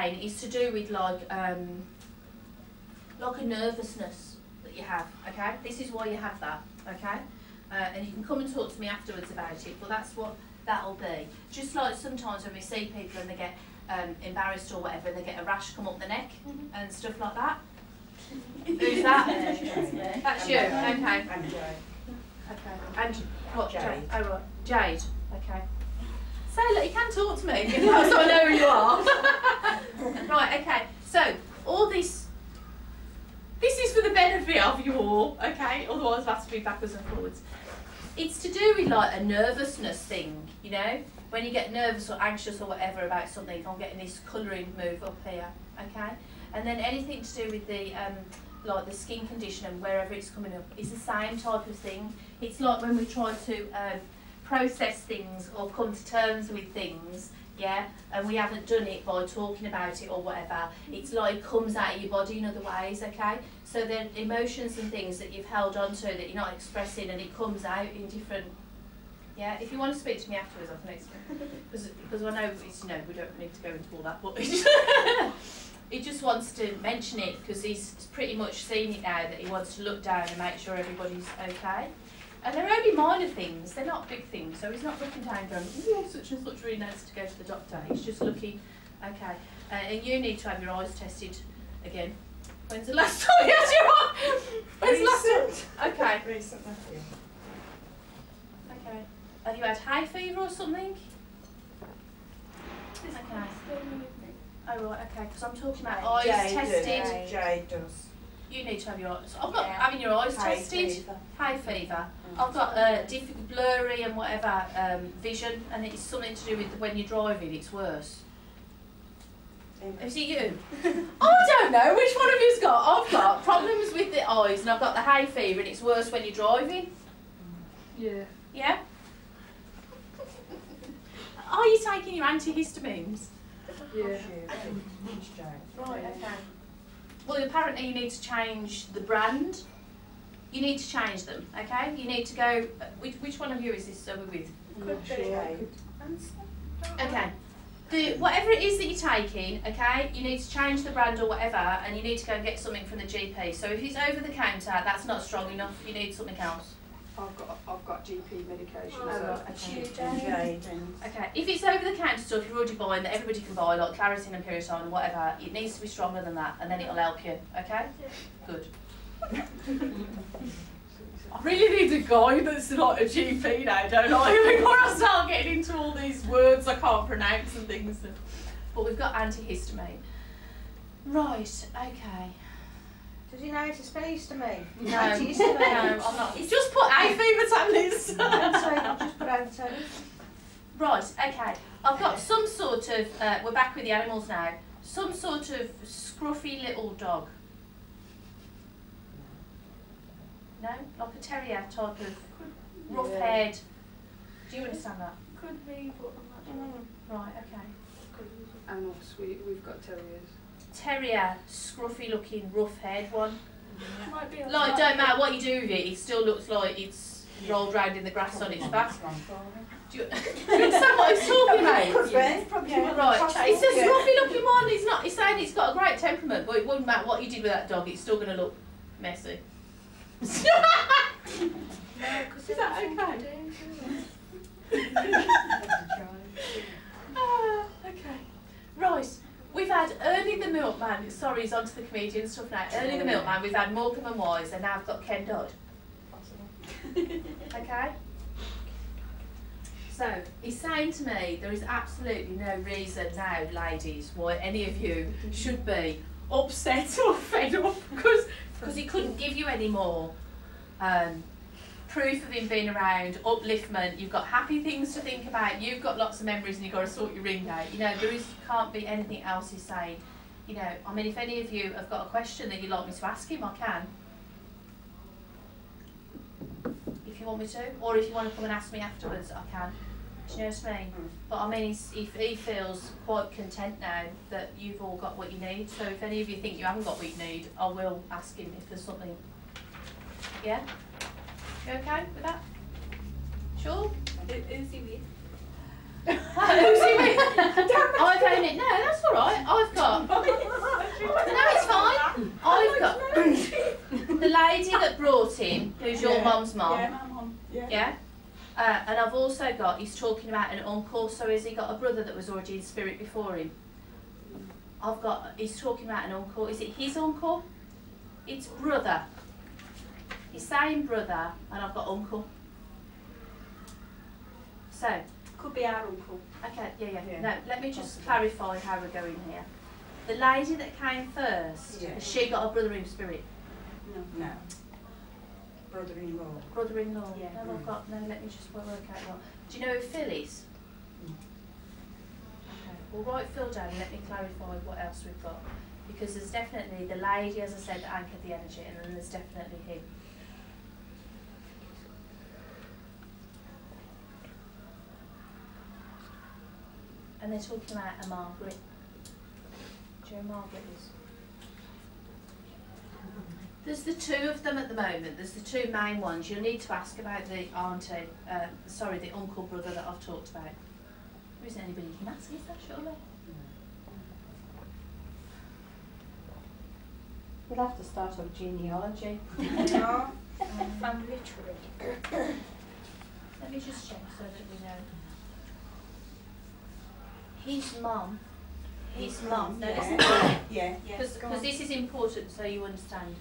is to do with like a nervousness that you have, okay? This is why you have that, okay? And you can come and talk to me afterwards about it, but that's what that'll be. Just like sometimes when we see people and they get embarrassed or whatever, and they get a rash come up the neck and stuff like that. Who's that? That's you, okay. And Jade. Okay. And what? Jade. Oh right, Jade. Okay. So look, you can talk to me, so I know who you are. Right. Okay. So all this is for the benefit of you all. Okay. Otherwise, I have to be backwards and forwards. It's to do with like a nervousness thing, you know, when you get nervous or anxious or whatever about something. I'm getting this colouring move up here. Okay. And then anything to do with the like the skin condition and wherever it's coming up, it's the same type of thing. It's like when we try to process things or come to terms with things, yeah, and we haven't done it by talking about it or whatever. It's like it comes out of your body in other ways, okay? So then emotions and things that you've held on to that you're not expressing, and it comes out in different. Yeah, if you want to speak to me afterwards, I can explain. Because I know it's, you know, we don't need to go into all that, but he just wants to mention it because he's pretty much seen it now that he wants to look down and make sure everybody's okay. And they're only minor things, they're not big things, so he's not looking down going, oh, such and such really needs to go to the doctor. He's just looking, okay. And you need to have your eyes tested again. When's the last time you had your eyes? When's the last time? Okay. Recent, okay. Have you had hay fever or something? Okay. Oh right, okay, because I'm talking about eyes tested. Jade does. You need to have your eyes. I've got having your eyes Hay tested. fever. Hay fever. I've got difficult, blurry and whatever vision, and it's something to do with when you're driving. It's worse. Is it you? I don't know. Which one of you's got? I've got problems with the eyes, and I've got the hay fever, and it's worse when you're driving. Yeah. Yeah. Are you taking your antihistamines? Yeah. Right, okay. Well, apparently you need to change the brand. You need to change them, okay? You need to go... Which one of you is this we're with? Okay. Whatever it is that you're taking, okay, you need to change the brand or whatever, and you need to go and get something from the GP. So if it's over the counter, that's not strong enough. You need something else. I've got GP medication. Oh, right, okay. Jade. Okay, if it's over the counter stuff you're already buying that everybody can buy, like Claritin and Piriton and whatever, it needs to be stronger than that, and then it'll help you, okay? Good. I really need a guy that's like a GP now, don't I? Before I start getting into all these words I can't pronounce and things. But we've got antihistamine. Right, okay. Does he know how to spell histamine? No, I'm not. He's just put hay fever tablets. Just put over to Right, okay. I've got some sort of, we're back with the animals now, some sort of scruffy little dog. No? Like a terrier type of rough haired. Do you understand that? Could be, but I'm not sure. Right, okay. And obviously we've got terriers. Terrier, scruffy looking, rough haired one. Might be Like, don't matter what you do with it, it still looks like it's rolled round in the grass on its back. Do you understand what he's talking about? Right, it's a scruffy looking one. It's not. It's saying it's got a great temperament, but it wouldn't matter what you did with that dog. It's still going to look messy. Is that okay? Okay. Right. We've had Ernie the Milkman. Sorry, he's onto the comedian stuff now. Ernie the Milkman. We've had Morecambe and Wise, and now I've got Ken Dodd. Okay. So he's saying to me, there is absolutely no reason now, ladies, why any of you should be upset or fed up because he couldn't give you any more proof of him being around, upliftment. You've got happy things to think about. You've got lots of memories, and you've got to sort your ring out. You know, can't be anything else he's saying. You know, I mean, if any of you have got a question that you'd like me to ask him, I can. If you want me to, or if you want to come and ask me afterwards, I can. Do you know what I mean? But I mean, he feels quite content now that you've all got what you need. So if any of you think you haven't got what you need, I will ask him if there's something. Yeah? You okay with that? Sure? Who's he with? Who's he with? I've only, no, that's all right. I've got, no, it's fine. I've got the lady that brought him, who's your mum's mum. Yeah, my mum. Yeah. And I've also got, he's talking about an uncle, so has he got a brother that was already in spirit before him? I've got, he's talking about an uncle. Is it his uncle? It's brother. He's saying brother, and I've got uncle. So, Could be our uncle. okay, yeah. No, let me just clarify how we're going here. The lady that came first, has she got a brother in spirit? No. No. Brother-in-law. Brother-in-law? Yeah. No, I've got, no, let me just work out what. Do you know who Phil is? Okay, we'll write Phil down and let me clarify what else we've got. Because there's definitely the lady, as I said, that anchored the energy, and then there's definitely him. And they're talking about a Margaret. Do you know who Margaret is? There's the two of them at the moment. There's the two main ones. You'll need to ask about the auntie, the uncle brother that I've talked about. There isn't anybody you can ask, is there, surely? We'll have to start with genealogy. No. Family tree. Let me just check so that we know. His mum. No, listen to me. Yeah. Because this is important so you understand.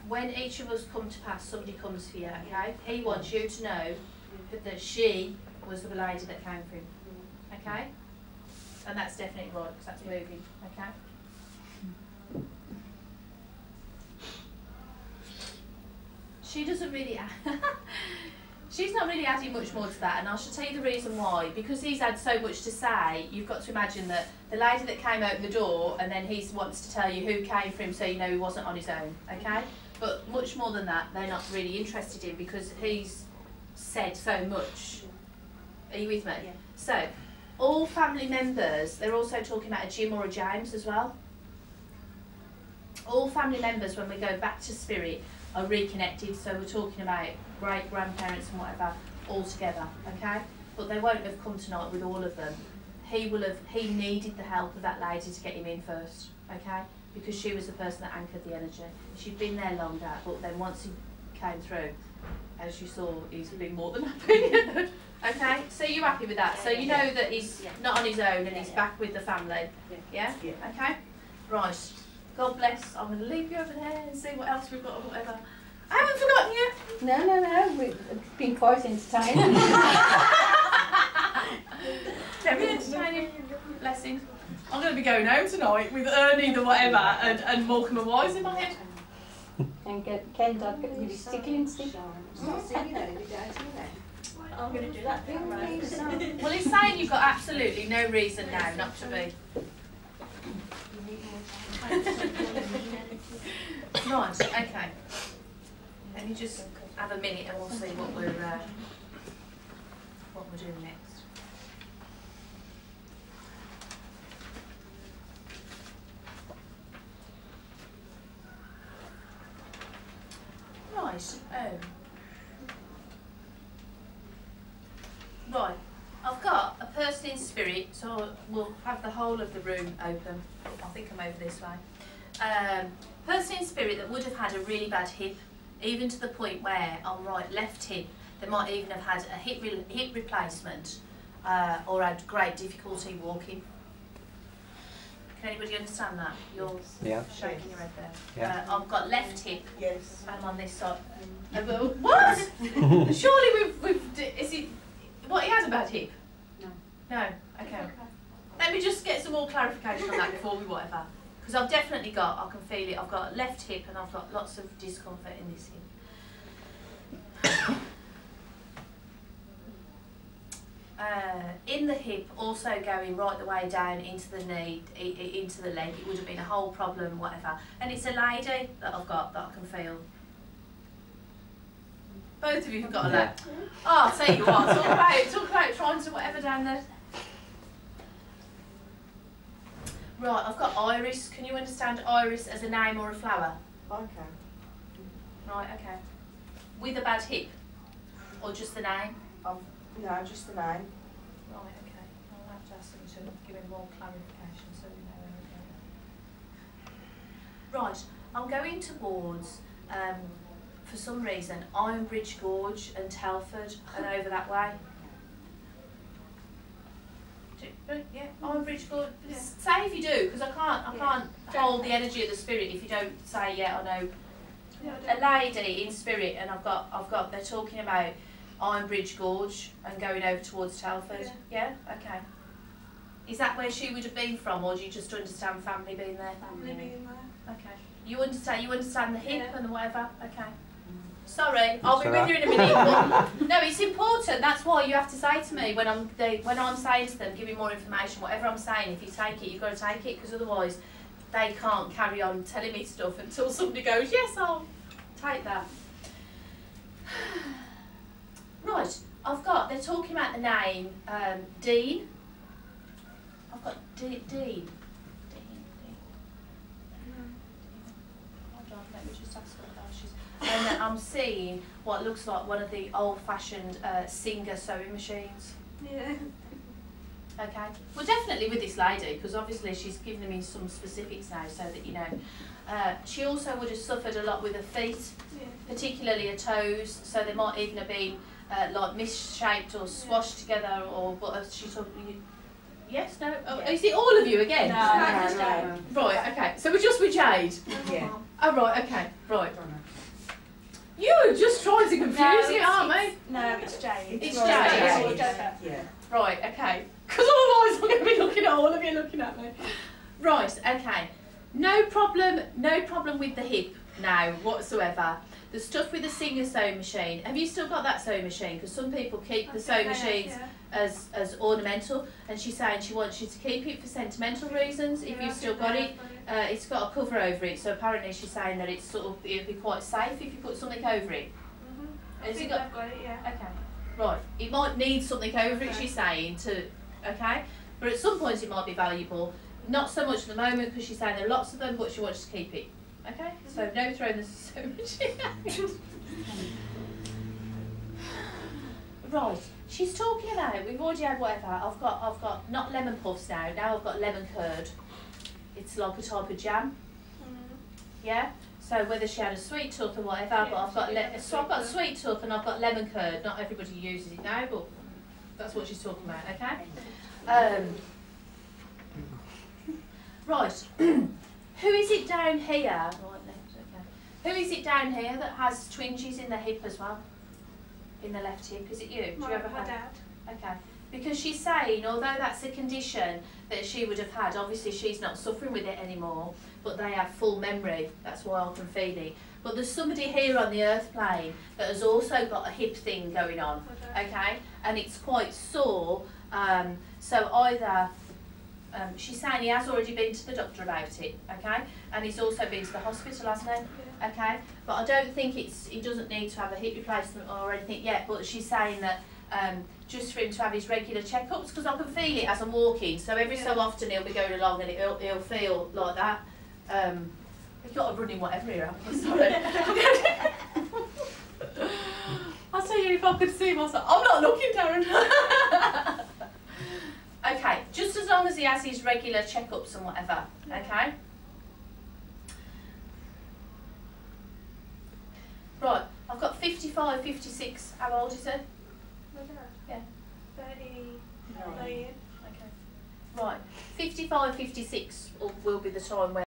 When each of us come to pass, somebody comes for you, okay? He wants you to know that she was the lady that came for him, okay? And that's definitely right, because that's moving, okay? She doesn't really, she's not really adding much more to that, and I shall tell you the reason why. Because he's had so much to say, you've got to imagine that the lady that came out the door, and then he wants to tell you who came for him so you know he wasn't on his own, okay? But much more than that, they're not really interested in, because he's said so much. Are you with me? Yeah. So, all family members, they're also talking about a Jim or a James as well. All family members, when we go back to spirit, are reconnected, so we're talking about great-grandparents and whatever, all together, okay? But they won't have come tonight with all of them. He needed the help of that lady to get him in first, okay? Because she was the person that anchored the energy. She'd been there longer, but then once he came through, as you saw, he's been more than happy. Okay, so you're happy with that? So you know that he's not on his own and he's back with the family, yeah? Okay? Right. God bless. I'm going to leave you over there and see what else we've got or whatever. I haven't forgotten you. No. We've been quite entertaining. Very entertaining. Blessings. I'm going to be going home tonight with Ernie the whatever and Morecambe and Wise in my head. And get Ken Dodd with his tickling stick. I'm going to do that thing, right? Well, he's saying you've got absolutely no reason now not to be. Nice, okay. Let me just have a minute and we'll see what we're doing next. Right. Right. I've got a person in spirit, so we'll have the whole of the room open. I think I'm over this way. Person in spirit that would have had a really bad hip, even to the point where on left hip, they might even have had a hip replacement or had great difficulty walking. Can anybody understand that? You're shaking your head there. Yeah. I've got left hip. Yes. I'm on this side. What? Surely is it? What, he has a bad hip? No. No? Okay. Let me just get some more clarification on that before we whatever. Because I've definitely got, I can feel it, I've got left hip and I've got lots of discomfort in this hip. In the hip, also going right the way down into the knee, into the leg, it would have been a whole problem, whatever. And it's a lady that I've got that I can feel. Both of you have got a leg. Oh, I'll tell you what, talk about trying to whatever down there. Right, I've got Iris. Can you understand Iris as a name or a flower? Okay. Right, okay. With a bad hip? Or just the name? No, just the name. Right, okay. to ask them to give me more clarification so we know where we're going. Right, I'm going towards, for some reason, Ironbridge Gorge and Telford and over that way. Yeah, Ironbridge Gorge. Yeah. Say if you do, because I can't hold the energy of the spirit if you don't say yeah. I know a lady in spirit, and I've got. They're talking about Ironbridge Gorge and going over towards Telford. Yeah. Okay. Is that where she would have been from, or do you just understand family being there? Family being there. Okay. You understand the hip Yeah. and the whatever. Okay. Sorry, I'll be Sorry. with you in a minute. But no, it's important. That's why you have to say to me when I'm saying to them, give me more information. Whatever I'm saying, if you take it, you've got to take it, because otherwise they can't carry on telling me stuff until somebody goes, yes, I'll take that. Right, they're talking about the name Dean. I've got Dean. Hold on, let me just ask her about she's. And then I'm seeing what looks like one of the old-fashioned Singer sewing machines. Yeah. Okay. Well, definitely with this lady, because obviously she's given me some specifics now, so that you know. She also would have suffered a lot with her feet, particularly her toes. So they might even have been like misshaped or squashed together, or but she took. Yes, no. Oh, Yeah. is it all of you again? No. Right. Okay. So we're just with Jade. Yeah. Oh right. Okay. Right. Don't know. You're just trying to confuse me, aren't we? No, it's Jade. It's Jade. Jade. Yeah. Right, okay. Because otherwise I'm going to be looking at all of you looking at me. Right, okay. No problem with the hip now whatsoever. The stuff with the Singer sewing machine. Have you still got that sewing machine? Because some people keep the sewing machines as ornamental, and she's saying she wants you to keep it for sentimental reasons. If you've still got it, it's got a cover over it. So apparently she's saying that it's it'll be quite safe if you put something over it. I Has think it got? I've got it, yeah. Okay. Right. It might need something over it, she's saying, okay? But at some point it might be valuable. Not so much at the moment, because she's saying there are lots of them, but she wants to keep it. Okay? So no throwing the sewing machine. Right. She's talking about, we've already had whatever, I've got not lemon puffs now I've got lemon curd. It's like a type of jam. Yeah? So whether she had a sweet tooth or whatever, but I've got sweet tooth and I've got lemon curd. Not everybody uses it now, but that's what she's talking about, okay? Right. Who is it down here? Right, okay. Who is it down here that has twinges in the hip as well? In the left hip? Is it you? Do you ever My have? dad. Okay. Because she's saying, although that's a condition that she would have had, obviously she's not suffering with it anymore, but they have full memory. That's why I can feel it. But there's somebody here on the earth plane that has also got a hip thing going on, okay? And it's quite sore. So either, she's saying he has already been to the doctor about it, okay? And he's also been to the hospital, hasn't he? Yeah. Okay? But I don't think he doesn't need to have a hip replacement or anything yet, but she's saying that just for him to have his regular checkups, because I can feel it as I'm walking, so every so often he'll be going along and he'll feel like that. He's got a running whatever here, haven't you? Sorry. I'll tell you if I could see myself. I'm not looking, Darren. Okay, just as long as he has his regular checkups and whatever, okay? Right, I've got 55, 56. How old is he? Yeah. 39. Okay. Right, 55, 56 will be the time where